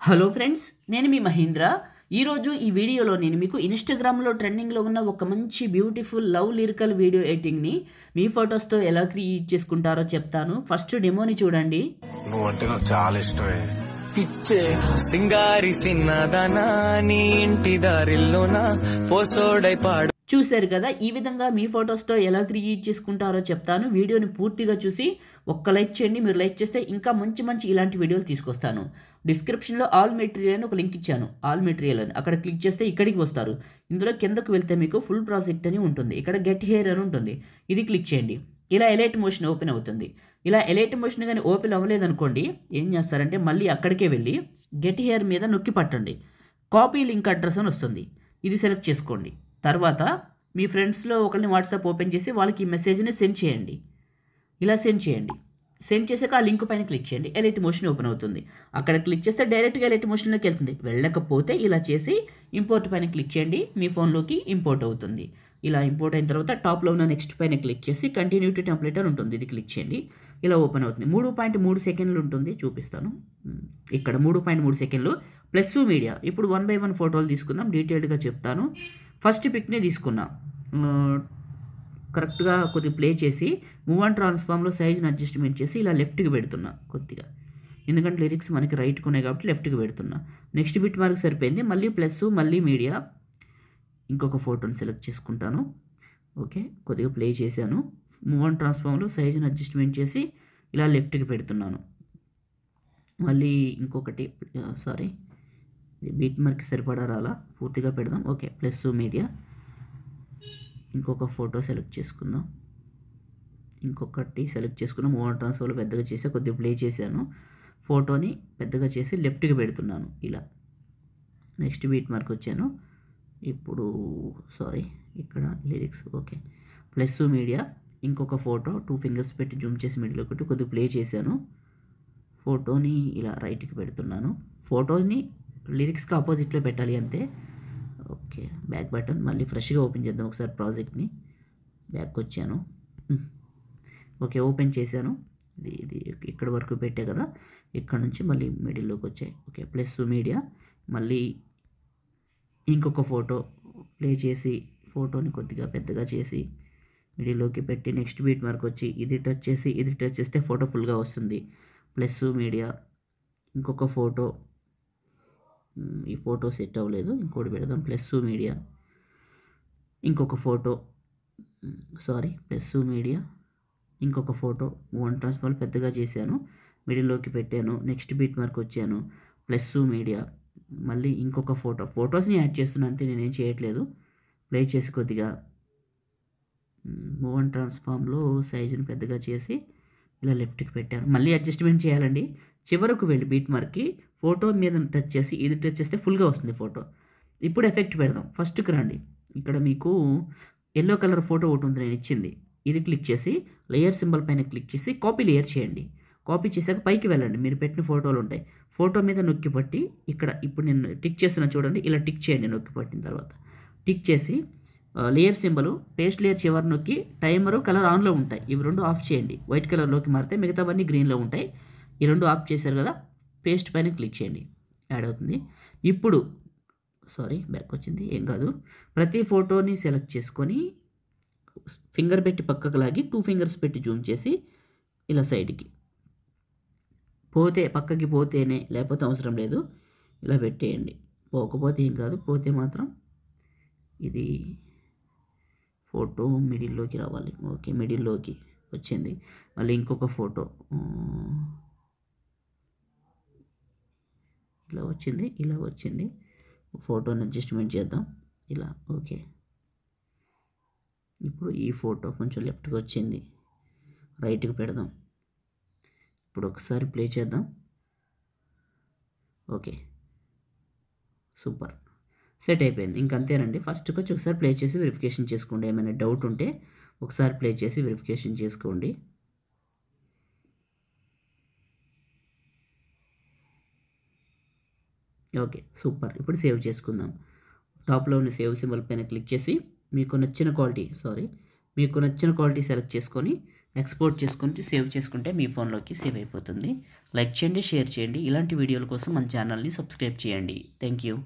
Hello friends, నేను మీ మహేంద్ర. ఈరోజు ఈ వీడియోలో నేను మీకు ఇన్స్టాగ్రామ్లో ట్రెండింగ్లో ఉన్న ఒక మంచి బ్యూటిఫుల్ లవ్ లిరికల్ వీడియో ఎడిటింగ్ని మీ ఫొటోస్తో ఎలా క్రియేట్ చేసుకుంటారో చెప్తాను. ఫస్ట్ డెమోని చూడండి. నువ్వంటే నాకు చాలా ఇష్టమే. పిచ్చే సింగారి సిన్నదనా నీ ఇంటి దారిల్లోన పోసోడై పాడు. చూశారు కదా, ఈ విధంగా మీ ఫొటోస్తో ఎలా క్రియేట్ చేసుకుంటారో చెప్తాను. వీడియోని పూర్తిగా చూసి ఒక్క లైక్ చేయండి. మీరు లైక్ చేస్తే ఇంకా మంచి మంచి ఇలాంటి వీడియోలు తీసుకొస్తాను. డిస్క్రిప్షన్లో ఆల్ మెటీరియల్ అని ఒక లింక్ ఇచ్చాను. ఆల్ మెటీరియల్ అని అక్కడ క్లిక్ చేస్తే ఇక్కడికి వస్తారు. ఇందులో కిందకు వెళ్తే మీకు ఫుల్ ప్రాజెక్ట్ అని ఉంటుంది. ఇక్కడ గెట్ హెయిర్ అని ఉంటుంది. ఇది క్లిక్ చేయండి. ఇలా ఎలైట్ మోషన్ ఓపెన్ అవుతుంది. ఇలా ఎలైట్ మోషన్ కానీ ఓపెన్ అవ్వలేదనుకోండి, ఏం చేస్తారంటే మళ్ళీ అక్కడికే వెళ్ళి గెట్ హెయిర్ మీద నొక్కి పట్టండి. కాపీ లింక్ అడ్రస్ అని వస్తుంది. ఇది సెలెక్ట్ చేసుకోండి. తర్వాత మీ ఫ్రెండ్స్లో ఒకరిని వాట్సాప్ ఓపెన్ చేసి వాళ్ళకి ఈ మెసేజ్ని సెండ్ చేయండి. ఇలా సెండ్ చేయండి. సెండ్ చేసాక ఆ లింక్ పైన క్లిక్ చేయండి. ఎలైట్ మోషన్ ఓపెన్ అవుతుంది. అక్కడ క్లిక్ చేస్తే డైరెక్ట్గా ఎలైట్ మోషన్లోకి వెళ్తుంది. వెళ్ళకపోతే ఇలా చేసి ఇంపోర్ట్ పైన క్లిక్ చేయండి. మీ ఫోన్లోకి ఇంపోర్ట్ అవుతుంది. ఇలా ఇంపోర్ట్ అయిన తర్వాత టాప్లో ఉన్న నెక్స్ట్ పైన క్లిక్ చేసి కంటిన్యూ టు టెంప్లేట్ అని ఉంటుంది. ఇది క్లిక్ చేయండి. ఇలా ఓపెన్ అవుతుంది. 3.3 సెకండ్లు ఉంటుంది. చూపిస్తాను. ఇక్కడ 3.3 సెకండ్లు ప్లస్ మీడియా. ఇప్పుడు 1 by 1 ఫోటోలు తీసుకుందాం. డీటెయిల్డ్గా చెప్తాను. ఫస్ట్ పిక్ని తీసుకున్నా. కరెక్ట్గా కొద్దిగా ప్లే చేసి మూవ్ అండ్ ట్రాన్స్ఫామ్లో సైజ్ని అడ్జస్ట్మెంట్ చేసి ఇలా లెఫ్ట్కి పెడుతున్నా కొద్దిగా. ఎందుకంటే లిరిక్స్ మనకి రైట్కి ఉన్నాయి కాబట్టి లెఫ్ట్కి పెడుతున్నా. నెక్స్ట్ బిట్ మార్క్ సరిపోయింది. మళ్ళీ ప్లస్ మళ్ళీ మీడియా. ఇంకొక ఫోటోని సెలెక్ట్ చేసుకుంటాను. ఓకే, కొద్దిగా ప్లే చేశాను. మూవ్ అండ్ ట్రాన్స్ఫామ్లో సైజ్ని అడ్జస్ట్మెంట్ చేసి ఇలా లెఫ్ట్కి పెడుతున్నాను. మళ్ళీ ఇంకొకటి బీట్ మార్క్ సరిపడా రాలా, పూర్తిగా పెడదాం. Okay, plus media. ఇంకొక ఫోటో సెలెక్ట్ చేసుకుందాం. ఇంకొకటి సెలెక్ట్ చేసుకున్నాం. మూవ్ అండ్ ట్రాన్స్ఫర్లో పెద్దగా చేసి కొద్దిగా ప్లే చేశాను. ఫోటోని పెద్దగా చేసి లెఫ్ట్కి పెడుతున్నాను ఇలా. నెక్స్ట్ బీట్ మార్క్ వచ్చాను. ఇప్పుడు ఇక్కడ లిరిక్స్. Okay, plus media. ఇంకొక ఫోటో 2 ఫింగర్స్ పెట్టి జూమ్ చేసి మిడిల్ ఒకటి కొద్దిగా ప్లే చేశాను. ఫోటోని ఇలా రైట్కి పెడుతున్నాను. ఫోటోని లిరిక్స్కి ఆపోజిట్లో పెట్టాలి అంతే. Okay, back button. మళ్ళీ ఫ్రెష్గా ఓపెన్ చేద్దాం ఒకసారి ప్రాజెక్ట్ని. బ్యాక్ వచ్చాను. ఓకే, ఓపెన్ చేశాను. ఇది ఇక్కడ వరకు పెట్టే కదా, ఇక్కడ నుంచి మళ్ళీ మిడిల్లోకి వచ్చాయి. Okay, plus media. మళ్ళీ ఇంకొక ఫోటో ప్లే చేసి ఫోటోని కొద్దిగా పెద్దగా చేసి మిడిల్లోకి పెట్టి నెక్స్ట్ బీట్ మార్క్ వచ్చి ఇది టచ్ చేస్తే ఫోటో ఫుల్గా వస్తుంది. Plus media. ఇంకొక ఫోటో, ఈ ఫోటో సెట్ అవ్వలేదు, ఇంకోటి పెడదాం. Plus media. ఇంకొక ఫోటో, ప్లస్ మీడియా. ఇంకొక ఫోటో వన్ ట్రాన్స్ఫార్మ్ పెద్దగా చేశాను, మిడిల్లోకి పెట్టాను. నెక్స్ట్ బీట్ మార్క్ వచ్చాను. Plus media. మళ్ళీ ఇంకొక ఫోటోస్ని యాడ్ చేస్తున్నాను అంతే, నేనేం చేయట్లేదు. ప్లే చేసి కొద్దిగా మూవ్ అండ్ ట్రాన్స్ఫార్మ్లో సైజుని పెద్దగా చేసి ఇలా లెఫ్ట్కి పెట్టాను. మళ్ళీ అడ్జస్ట్మెంట్ చేయాలండి. చివరకు వెళ్ళి బీట్ మార్క్కి ఫోటో మీద టచ్ చేసి ఇది టచ్ చేస్తే ఫుల్గా వస్తుంది ఫోటో. ఇప్పుడు ఎఫెక్ట్ పెడదాం. ఫస్ట్కి రండి. ఇక్కడ మీకు ఎల్లో కలర్ ఫోటో ఒకటి ఉంది, నేను ఇచ్చింది. ఇది క్లిక్ చేసి లేయర్ సింబల్ పైన క్లిక్ చేసి కాపీ లేయర్ చేయండి. కాపీ చేశాక పైకి వెళ్ళండి. మీరు పెట్టిన ఫోటోలు ఉంటాయి. ఫోటో మీద నొక్కి పట్టి ఇక్కడ ఇప్పుడు నేను టిక్ చేస్తున్నా చూడండి. ఇలా టిక్ చేయండి. నొక్కి పట్టిన తర్వాత టిక్ చేసి లేయర్ సింబల్ పేస్ట్ లేయర్ చివరి నొక్కి టైమరు కలర్ ఆన్లో ఉంటాయి. ఇవి రెండు ఆఫ్ చేయండి. వైట్ కలర్లోకి మారితే మిగతావన్నీ గ్రీన్లో ఉంటాయి. ఈ రెండు ఆఫ్ చేశారు కదా, పేస్ట్ పైన క్లిక్ చేయండి. యాడ్ అవుతుంది. ఇప్పుడు బ్యాక్ వచ్చింది, ఏం కాదు. ప్రతి ఫోటోని సెలెక్ట్ చేసుకొని ఫింగర్ పెట్టి పక్కకు లాగి 2 ఫింగర్స్ పెట్టి జూమ్ చేసి ఇలా సైడ్కి పక్కకి పోతేనే, లేకపోతే అవసరం లేదు. ఇలా పెట్టేయండి. పోకపోతే ఏం కాదు, పోతే మాత్రం ఇది ఫోటో మిడిల్లోకి రావాలి. ఓకే, మిడిల్లోకి వచ్చింది. మళ్ళీ ఇంకొక ఫోటో ఇలా వచ్చింది. ఫోటోని అడ్జస్ట్మెంట్ చేద్దాం ఇలా. ఓకే, ఇప్పుడు ఈ ఫోటో కొంచెం లెఫ్ట్కి వచ్చింది, రైట్కి పెడదాం. ఇప్పుడు ఒకసారి ప్లే చేద్దాం. ఓకే, సూపర్, సెట్ అయిపోయింది. ఇంకంతేనండి. ఫస్ట్కి వచ్చి ఒకసారి ప్లే చేసి వెరిఫికేషన్ చేసుకోండి. ఏమైనా డౌట్ ఉంటే ఒకసారి ప్లే చేసి వెరిఫికేషన్ చేసుకోండి. Okay, super. ఇప్పుడు సేవ్ చేసుకుందాం. టాప్లో ఉన్న సేవ్ సింబల్ పైన క్లిక్ చేసి మీకు నచ్చిన క్వాలిటీ సెలెక్ట్ చేసుకొని ఎక్స్పోర్ట్ చేసుకుంటే సేవ్ చేసుకుంటే మీ ఫోన్లోకి సేవ్ అయిపోతుంది. లైక్ చేయండి, షేర్ చేయండి. ఇలాంటి వీడియోల కోసం మన ఛానల్ని సబ్స్క్రైబ్ చేయండి. Thank you.